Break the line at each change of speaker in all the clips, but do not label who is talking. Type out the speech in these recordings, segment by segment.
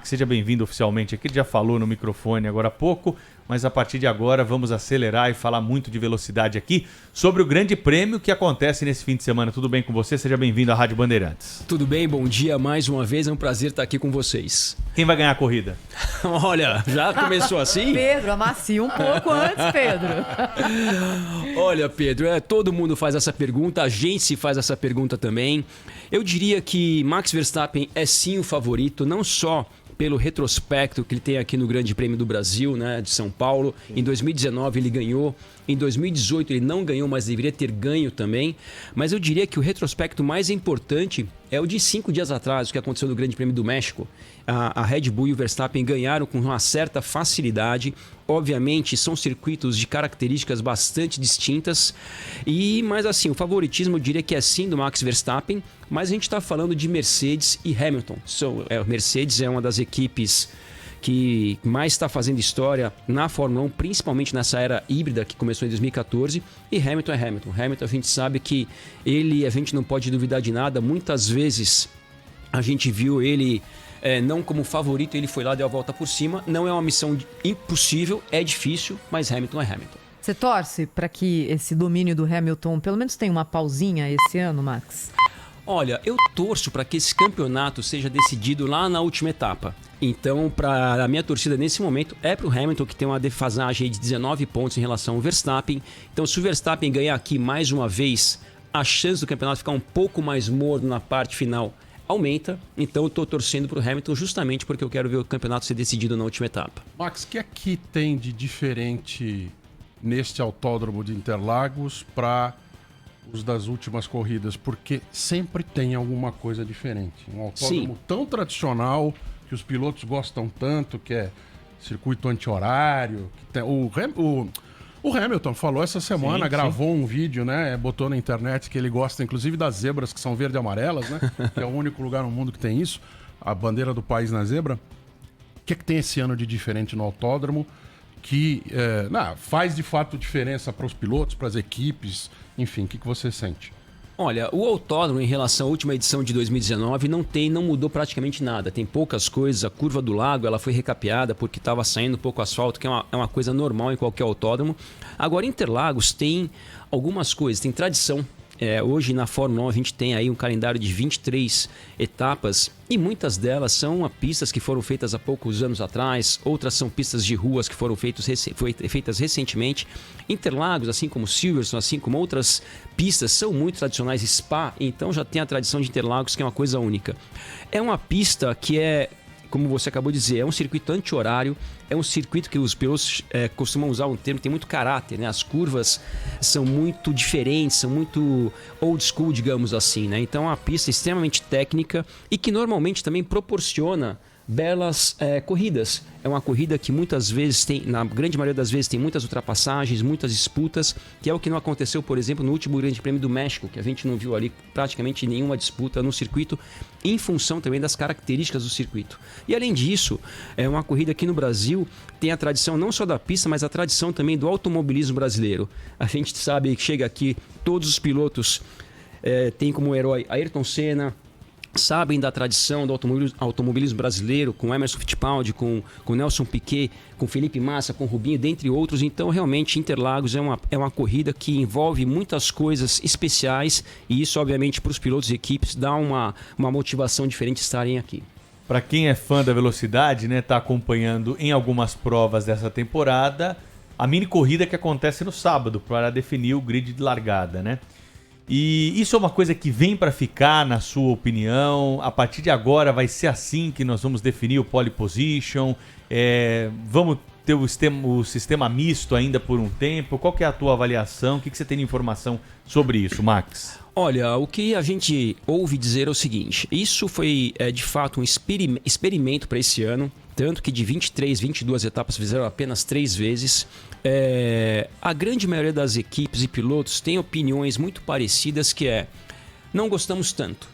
seja bem-vindo oficialmente aqui. Ele já falou no microfone agora há pouco, mas a partir de agora vamos acelerar e falar muito de velocidade aqui sobre o grande prêmio que acontece nesse fim de semana. Tudo bem com você? Seja bem-vindo à Rádio Bandeirantes.
Tudo bem, bom dia mais uma vez, é um prazer estar aqui com vocês.
Quem vai ganhar a corrida?
Olha, já começou assim?
Pedro, amacia um pouco antes, Pedro.
Olha, Pedro, todo mundo faz essa pergunta, a gente se faz essa pergunta também. Eu diria que Max Verstappen é sim o favorito, não só pelo retrospecto que ele tem aqui no Grande Prêmio do Brasil, né, de São Paulo. Em 2019 ele ganhou, em 2018 ele não ganhou, mas deveria ter ganho também. Mas eu diria que o retrospecto mais importante é o de 5 dias atrás, o que aconteceu no Grande Prêmio do México. A Red Bull e o Verstappen ganharam com uma certa facilidade. Obviamente, são circuitos de características bastante distintas. Mas assim, o favoritismo eu diria que é sim do Max Verstappen, mas a gente está falando de Mercedes e Hamilton. Mercedes é uma das equipes que mais está fazendo história na Fórmula 1, principalmente nessa era híbrida que começou em 2014, e Hamilton é Hamilton. Hamilton, a gente sabe que a gente não pode duvidar de nada. Muitas vezes a gente viu ele não como favorito, ele foi lá, deu a volta por cima. Não é uma missão impossível, é difícil, mas Hamilton é Hamilton.
Você torce para que esse domínio do Hamilton pelo menos tenha uma pausinha esse ano, Max?
Olha, eu torço para que esse campeonato seja decidido lá na última etapa. Então, a minha torcida nesse momento é para o Hamilton, que tem uma defasagem de 19 pontos em relação ao Verstappen. Então, se o Verstappen ganhar aqui mais uma vez, a chance do campeonato ficar um pouco mais morno na parte final aumenta. Então, eu estou torcendo para o Hamilton justamente porque eu quero ver o campeonato ser decidido na última etapa.
Max, o que aqui tem de diferente neste autódromo de Interlagos para os das últimas corridas? Porque sempre tem alguma coisa diferente. Um autódromo tão tradicional, que os pilotos gostam tanto, que é circuito anti-horário. Que tem, o Hamilton falou essa semana, gravou um vídeo, né? Botou na internet que ele gosta, inclusive, das zebras que são verde e amarelas, né? Que é o único lugar no mundo que tem isso. A bandeira do país na zebra. O que é que tem esse ano de diferente no autódromo que faz de fato diferença para os pilotos, para as equipes? Enfim, o que você sente?
Olha, o autódromo em relação à última edição de 2019 não mudou praticamente nada. Tem poucas coisas. A curva do lago ela foi recapeada porque estava saindo pouco asfalto, que é uma coisa normal em qualquer autódromo. Agora, Interlagos tem algumas coisas, tem tradição. Hoje na Fórmula 1 a gente tem aí um calendário de 23 etapas e muitas delas são pistas que foram feitas há poucos anos atrás, outras são pistas de ruas que foram feitas recentemente. Interlagos, assim como Silverstone, assim como outras pistas, são muito tradicionais. Spa, então já tem a tradição de Interlagos, que é uma coisa única. É uma pista que como você acabou de dizer, é um circuito anti-horário, é um circuito que os pilotos costumam usar um termo que tem muito caráter, né? As curvas são muito diferentes, são muito old school, digamos assim, né? Então é uma pista extremamente técnica e que normalmente também proporciona belas corridas. É uma corrida que muitas vezes tem, na grande maioria das vezes, tem muitas ultrapassagens, muitas disputas, que é o que não aconteceu, por exemplo, no último Grande Prêmio do México, que a gente não viu ali praticamente nenhuma disputa no circuito, em função também das características do circuito. E além disso, é uma corrida aqui no Brasil, tem a tradição não só da pista, mas a tradição também do automobilismo brasileiro. A gente sabe que chega aqui, todos os pilotos têm como herói Ayrton Senna, sabem da tradição do automobilismo brasileiro, com Emerson Fittipaldi, com Nelson Piquet, com Felipe Massa, com Rubinho, dentre outros. Então, realmente, Interlagos é uma corrida que envolve muitas coisas especiais e isso, obviamente, para os pilotos e equipes dá uma motivação diferente de estarem aqui.
Para quem é fã da velocidade, né, tá acompanhando em algumas provas dessa temporada a mini corrida que acontece no sábado para definir o grid de largada, né? E isso é uma coisa que vem para ficar, na sua opinião? A partir de agora vai ser assim que nós vamos definir o pole position? Vamos ter o sistema misto ainda por um tempo? Qual que é a tua avaliação? O que você tem de informação sobre isso, Max?
Olha, o que a gente ouve dizer é o seguinte, isso foi de fato um experimento para esse ano, tanto que de 23, 22 etapas fizeram apenas 3 vezes. A grande maioria das equipes e pilotos tem opiniões muito parecidas que não gostamos tanto.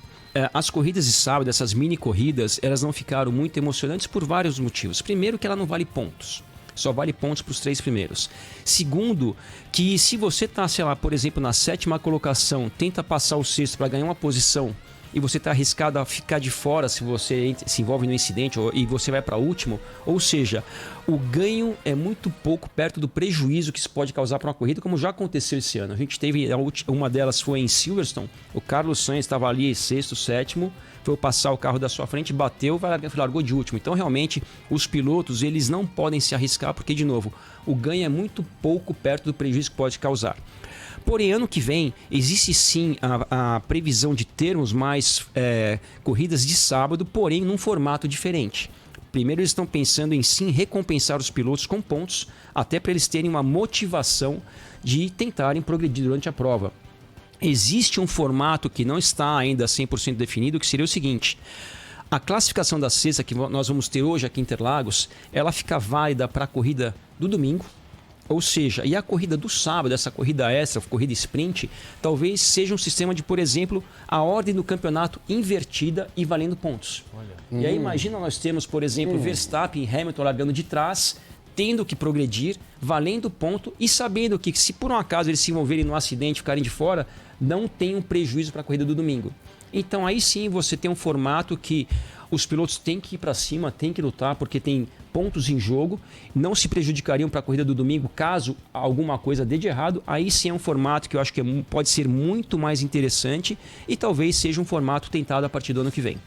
As corridas de sábado, essas mini corridas, elas não ficaram muito emocionantes por vários motivos. Primeiro que ela não vale pontos. Só vale pontos para os 3 primeiros. Segundo, que se você está, sei lá, por exemplo, na 7ª colocação, tenta passar o 6º para ganhar uma posição e você está arriscado a ficar de fora se você se envolve no incidente e você vai para último. Ou seja, o ganho é muito pouco perto do prejuízo que isso pode causar para uma corrida, como já aconteceu esse ano. A gente teve, uma delas foi em Silverstone, o Carlos Sainz estava ali sexto, sétimo, foi passar o carro da sua frente, bateu, largou de último. Então, realmente, os pilotos eles não podem se arriscar, porque, de novo, o ganho é muito pouco perto do prejuízo que pode causar. Porém, ano que vem, existe sim a previsão de termos mais corridas de sábado, porém num formato diferente. Primeiro, eles estão pensando em sim recompensar os pilotos com pontos, até para eles terem uma motivação de tentarem progredir durante a prova. Existe um formato que não está ainda 100% definido, que seria o seguinte: a classificação da sexta, que nós vamos ter hoje aqui em Interlagos, ela fica válida para a corrida do domingo. Ou seja, e a corrida do sábado, essa corrida extra, corrida sprint, talvez seja um sistema de, por exemplo, a ordem do campeonato invertida e valendo pontos. Olha. E aí imagina nós temos, por exemplo, Verstappen e Hamilton largando de trás, tendo que progredir, valendo ponto e sabendo que se por um acaso eles se envolverem no acidente e ficarem de fora, não tem um prejuízo para a corrida do domingo. Então aí sim você tem um formato que os pilotos têm que ir para cima, têm que lutar, porque tem pontos em jogo, não se prejudicariam para a corrida do domingo caso alguma coisa dê de errado. Aí sim é um formato que eu acho que pode ser muito mais interessante e talvez seja um formato tentado a partir do ano que vem.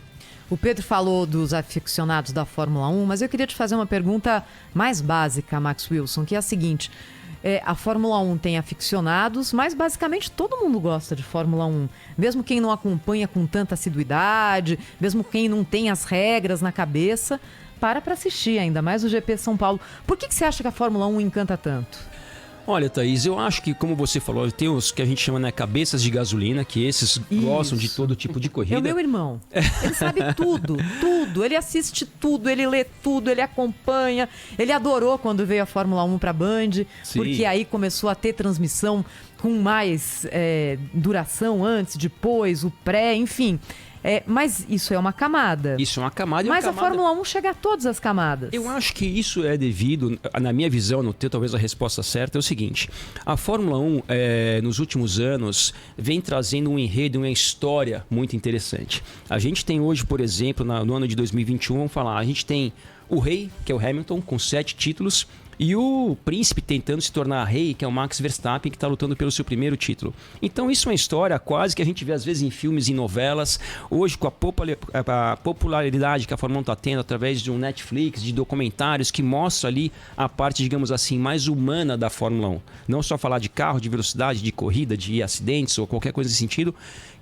O Pedro falou dos aficionados da Fórmula 1, mas eu queria te fazer uma pergunta mais básica, Max Wilson, que é a seguinte: a Fórmula 1 tem aficionados, mas basicamente todo mundo gosta de Fórmula 1. Mesmo quem não acompanha com tanta assiduidade, mesmo quem não tem as regras na cabeça, para assistir, ainda mais o GP São Paulo. Por que você acha que a Fórmula 1 encanta tanto?
Olha, Thaís, eu acho que, como você falou, tem os que a gente chama, né, cabeças de gasolina, que esses gostam de todo tipo de corrida.
É o meu irmão. Ele sabe tudo. Ele assiste tudo, ele lê tudo, ele acompanha. Ele adorou quando veio a Fórmula 1 para a Band,
Sim.
Porque aí começou a ter transmissão com mais duração antes, depois, o pré, enfim. Mas isso é uma camada.
Isso é uma camada.
Mas a Fórmula 1 chega a todas as camadas.
Eu acho que isso é devido, na minha visão, não ter talvez a resposta certa, é o seguinte: a Fórmula 1, nos últimos anos, vem trazendo um enredo, uma história muito interessante. A gente tem hoje, por exemplo, no ano de 2021, vamos falar, a gente tem o rei, que é o Hamilton, com 7 títulos, e o príncipe tentando se tornar rei, que é o Max Verstappen, que está lutando pelo seu primeiro título. Então isso é uma história quase que a gente vê às vezes em filmes e novelas. Hoje, com a popularidade que a Fórmula 1 está tendo através de um Netflix, de documentários que mostra ali a parte, digamos assim, mais humana da Fórmula 1. Não só falar de carro, de velocidade, de corrida, de acidentes ou qualquer coisa nesse sentido.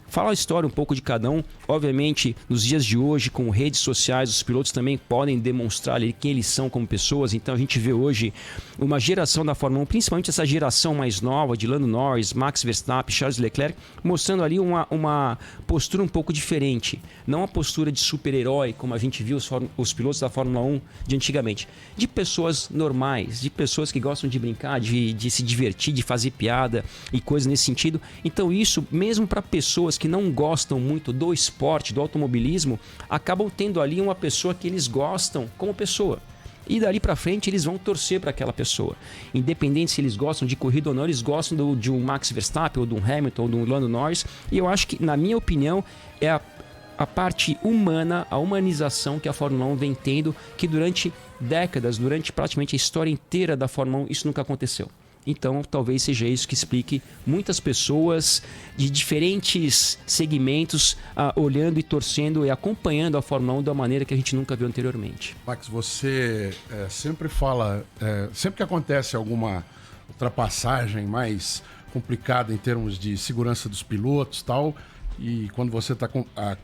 Fala a história um pouco de cada um. Obviamente, nos dias de hoje, com redes sociais, os pilotos também podem demonstrar ali quem eles são como pessoas. Então a gente vê hoje uma geração da Fórmula 1, principalmente essa geração mais nova de Lando Norris, Max Verstappen, Charles Leclerc, mostrando ali uma postura um pouco diferente. Não uma postura de super-herói, como a gente viu os pilotos da Fórmula 1 de antigamente. De pessoas normais, de pessoas que gostam de brincar, de se divertir, de fazer piada e coisas nesse sentido. Então isso, mesmo para pessoas que não gostam muito do esporte, do automobilismo, acabam tendo ali uma pessoa que eles gostam como pessoa. E dali para frente eles vão torcer para aquela pessoa. Independente se eles gostam de corrida ou não, eles gostam de um Max Verstappen, ou de um Hamilton, ou de um Lando Norris. E eu acho que, na minha opinião, é a parte humana, a humanização que a Fórmula 1 vem tendo, que durante décadas, durante praticamente a história inteira da Fórmula 1, isso nunca aconteceu. Então, talvez seja isso que explique muitas pessoas de diferentes segmentos olhando e torcendo e acompanhando a Fórmula 1 da maneira que a gente nunca viu anteriormente.
Max, você sempre fala, sempre que acontece alguma ultrapassagem mais complicada em termos de segurança dos pilotos e tal, e quando você está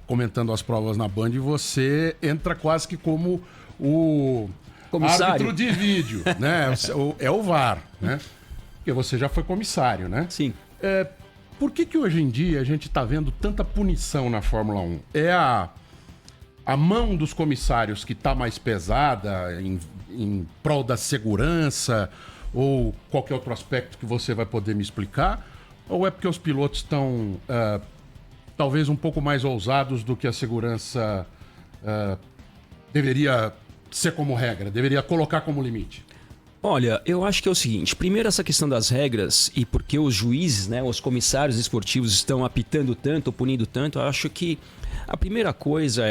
comentando as provas na Band, você entra quase que como o
comissário.
Árbitro de vídeo, né? É o VAR, né? Porque você já foi comissário, né?
Sim.
Por que hoje em dia a gente está vendo tanta punição na Fórmula 1? É a mão dos comissários que está mais pesada em prol da segurança ou qualquer outro aspecto que você vai poder me explicar? Ou é porque os pilotos estão talvez um pouco mais ousados do que a segurança deveria ser como regra, deveria colocar como limite?
Olha, eu acho que é o seguinte: primeiro, essa questão das regras e porque os juízes, né, os comissários esportivos estão apitando tanto, ou punindo tanto, eu acho que A primeira coisa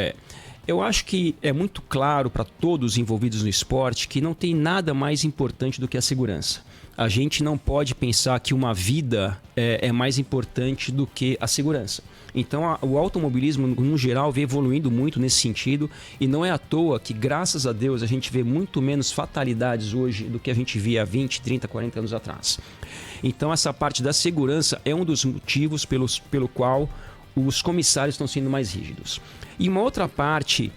eu acho que é muito claro para todos os envolvidos no esporte que não tem nada mais importante do que a segurança. A gente não pode pensar que uma vida é mais importante do que a segurança. Então, o automobilismo, no geral, vem evoluindo muito nesse sentido e não é à toa que, graças a Deus, a gente vê muito menos fatalidades hoje do que a gente via há 20, 30, 40 anos atrás. Então, essa parte da segurança é um dos motivos pelo qual os comissários estão sendo mais rígidos. E uma outra parte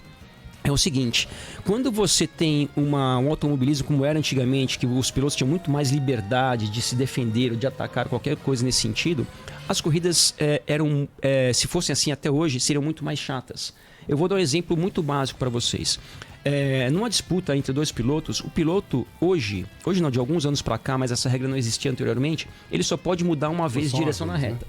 é o seguinte, quando você tem um automobilismo como era antigamente, que os pilotos tinham muito mais liberdade de se defender ou de atacar qualquer coisa nesse sentido, as corridas se fossem assim até hoje, seriam muito mais chatas. Eu vou dar um exemplo muito básico para vocês. Numa disputa entre dois pilotos, o piloto hoje não, de alguns anos para cá, mas essa regra não existia anteriormente, ele só pode mudar uma vez de direção na reta.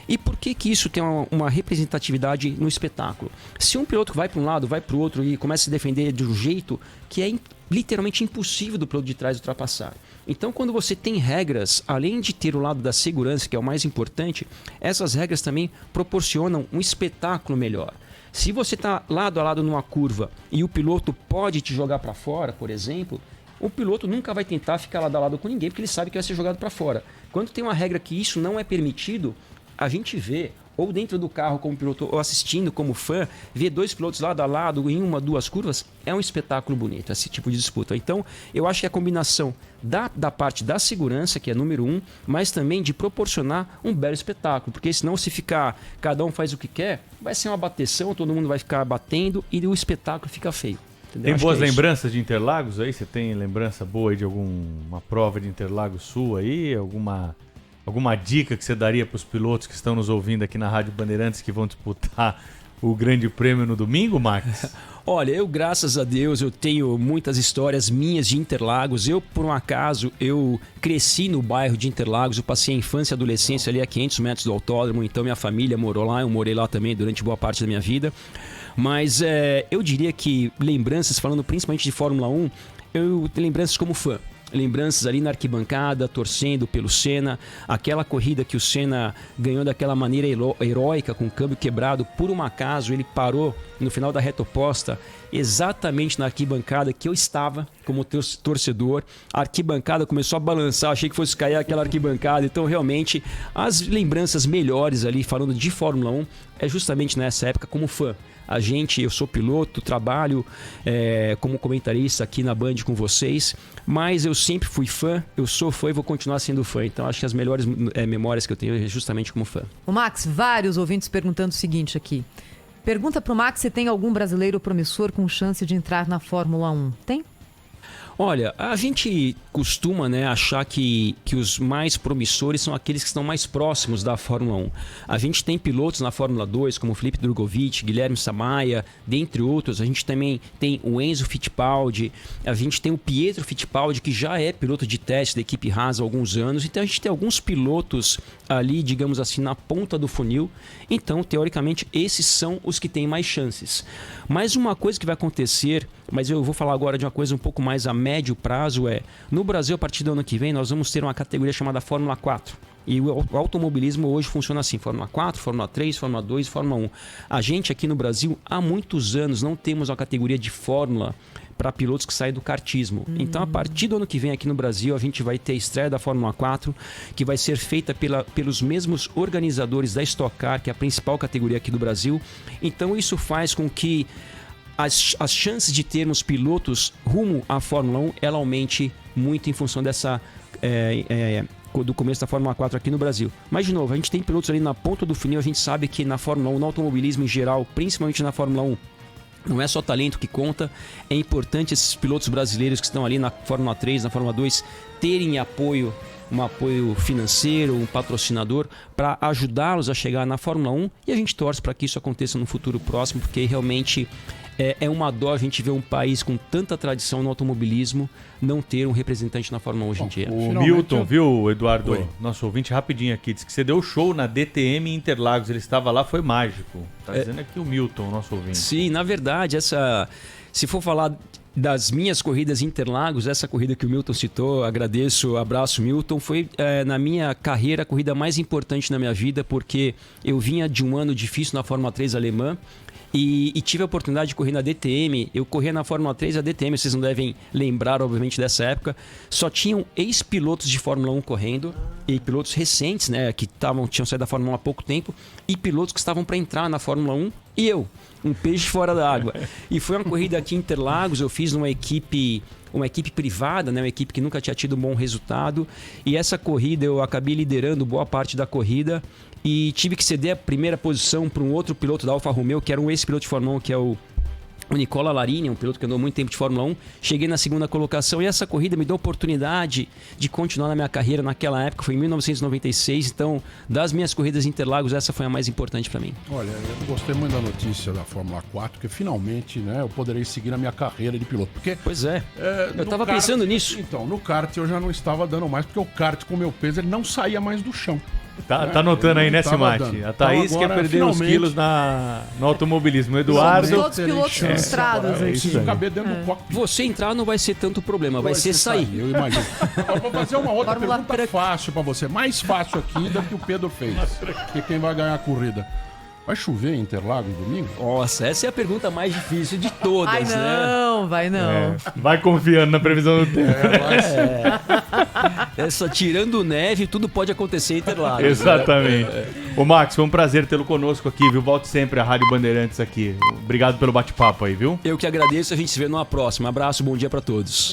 E por que isso tem uma representatividade no espetáculo? Se um piloto vai para um lado, vai para o outro e começa a se defender de um jeito que é literalmente impossível do piloto de trás ultrapassar. Então, quando você tem regras, além de ter o lado da segurança, que é o mais importante, essas regras também proporcionam um espetáculo melhor. Se você está lado a lado numa curva e o piloto pode te jogar para fora, por exemplo, o piloto nunca vai tentar ficar lado a lado com ninguém, porque ele sabe que vai ser jogado para fora. Quando tem uma regra que isso não é permitido, a gente vê, ou dentro do carro como piloto, ou assistindo como fã, ver dois pilotos lado a lado em uma, duas curvas, é um espetáculo bonito, esse tipo de disputa. Então, eu acho que a combinação da parte da segurança, que é número 1, mas também de proporcionar um belo espetáculo, porque senão se ficar, cada um faz o que quer, vai ser uma bateção, todo mundo vai ficar batendo e o espetáculo fica feio. Entendeu?
Tem boas lembranças de Interlagos aí? Você tem lembrança boa aí de alguma prova de Interlagos sua aí? Alguma dica que você daria para os pilotos que estão nos ouvindo aqui na Rádio Bandeirantes que vão disputar o Grande Prêmio no domingo, Max?
Olha, eu, graças a Deus, eu tenho muitas histórias minhas de Interlagos. Eu, por um acaso, eu cresci no bairro de Interlagos. Eu passei a infância e adolescência ali a 500 metros do autódromo. Então, minha família morou lá. Eu morei lá também durante boa parte da minha vida. Mas eu diria que lembranças, falando principalmente de Fórmula 1, eu tenho lembranças como fã. Lembranças ali na arquibancada, torcendo pelo Senna, aquela corrida que o Senna ganhou daquela maneira heróica, com o câmbio quebrado, por um acaso ele parou no final da reta oposta, exatamente na arquibancada que eu estava como torcedor. A arquibancada começou a balançar, achei que fosse cair aquela arquibancada. Então realmente as lembranças melhores ali, falando de Fórmula 1, é justamente nessa época como fã. Eu sou piloto, trabalho como comentarista aqui na Band com vocês, mas eu sempre fui fã, eu sou fã e vou continuar sendo fã. Então acho que as melhores memórias que eu tenho é justamente como fã.
O Max, vários ouvintes perguntando o seguinte aqui. Pergunta pro Max se tem algum brasileiro promissor com chance de entrar na Fórmula 1. Tem?
Olha, a gente costuma achar que os mais promissores são aqueles que estão mais próximos da Fórmula 1. A gente tem pilotos na Fórmula 2, como Felipe Drugovich, Guilherme Samaia, dentre outros. A gente também tem o Enzo Fittipaldi, a gente tem o Pietro Fittipaldi, que já é piloto de teste da equipe Haas há alguns anos. Então a gente tem alguns pilotos ali, digamos assim, na ponta do funil. Então, teoricamente, esses são os que têm mais chances. Mas uma coisa que vai acontecer, mas eu vou falar agora de uma coisa um pouco mais a médio prazo, no Brasil, a partir do ano que vem, nós vamos ter uma categoria chamada Fórmula 4. E o automobilismo hoje funciona assim, Fórmula 4, Fórmula 3, Fórmula 2 e Fórmula 1. A gente aqui no Brasil, há muitos anos, não temos uma categoria de Fórmula para pilotos que saem do kartismo. Então, a partir do ano que vem aqui no Brasil, a gente vai ter a estreia da Fórmula 4, que vai ser feita pelos mesmos organizadores da Stock Car, que é a principal categoria aqui do Brasil. Então, isso faz com que as chances de termos pilotos rumo à Fórmula 1, ela aumente muito em função do começo da Fórmula 4 aqui no Brasil. Mas, de novo, a gente tem pilotos ali na ponta do funil. A gente sabe que na Fórmula 1, no automobilismo em geral, principalmente na Fórmula 1, não é só talento que conta. É importante esses pilotos brasileiros que estão ali na Fórmula 3, na Fórmula 2, terem apoio, um apoio financeiro, um patrocinador para ajudá-los a chegar na Fórmula 1, e a gente torce para que isso aconteça no futuro próximo, porque realmente é uma dó a gente ver um país com tanta tradição no automobilismo não ter um representante na Fórmula 1 hoje em dia.
O Milton, viu, Eduardo, nosso ouvinte, rapidinho aqui, disse que você deu show na DTM em Interlagos, ele estava lá, foi mágico. Tá dizendo aqui o Milton, nosso ouvinte.
Sim, na verdade, se for falar Das minhas corridas Interlagos, essa corrida que o Milton citou, agradeço, abraço Milton, foi na minha carreira a corrida mais importante na minha vida, porque eu vinha de um ano difícil na Fórmula 3 alemã e tive a oportunidade de correr na DTM. Eu corria na Fórmula 3 e a DTM, vocês não devem lembrar obviamente dessa época, só tinham ex-pilotos de Fórmula 1 correndo, e pilotos recentes, né, que tinham saído da Fórmula 1 há pouco tempo, e pilotos que estavam para entrar na Fórmula 1, e eu, um peixe fora da água. E foi uma corrida aqui em Interlagos, eu fiz numa equipe privada, né, uma equipe que nunca tinha tido um bom resultado, e essa corrida eu acabei liderando boa parte da corrida e tive que ceder a primeira posição para um outro piloto da Alfa Romeo, que era um ex-piloto de Fórmula 1, que é o Nicola Larini, um piloto que andou muito tempo de Fórmula 1. Cheguei na segunda colocação e essa corrida me deu a oportunidade de continuar na minha carreira naquela época, foi em 1996, então das minhas corridas Interlagos essa foi a mais importante para mim.
Olha, eu gostei muito da notícia da Fórmula 4, que finalmente, né, eu poderei seguir na minha carreira de piloto, porque...
Pois é, eu estava pensando nisso.
Então, no kart eu já não estava dando mais, porque o kart com o meu peso ele não saía mais do chão.
Tá anotando aí, né, Simati? A Thaís
então, agora,
quer perder uns quilos no automobilismo. O Eduardo...
Somos todos pilotos frustrados.
É isso
Se
aí.
caber dentro do cockpit.
Você entrar não vai ser tanto problema, vai ser sair.
Eu imagino. Eu vou fazer uma outra
Fórmula
pergunta
Truck.
fácil pra você. Mais fácil aqui do que o Pedro fez. Que quem vai ganhar a corrida. Vai chover em Interlagos domingo?
Nossa, essa é a pergunta mais difícil de todas,
Ai,
né?
não, vai não.
É, vai confiando na previsão do tempo.
Essa tirando neve, tudo pode acontecer em Interlagos.
Exatamente. Ô Max, foi um prazer tê-lo conosco aqui, viu? Volte sempre à Rádio Bandeirantes aqui. Obrigado pelo bate-papo aí, viu?
Eu que agradeço, a gente se vê numa próxima. Abraço, bom dia pra todos.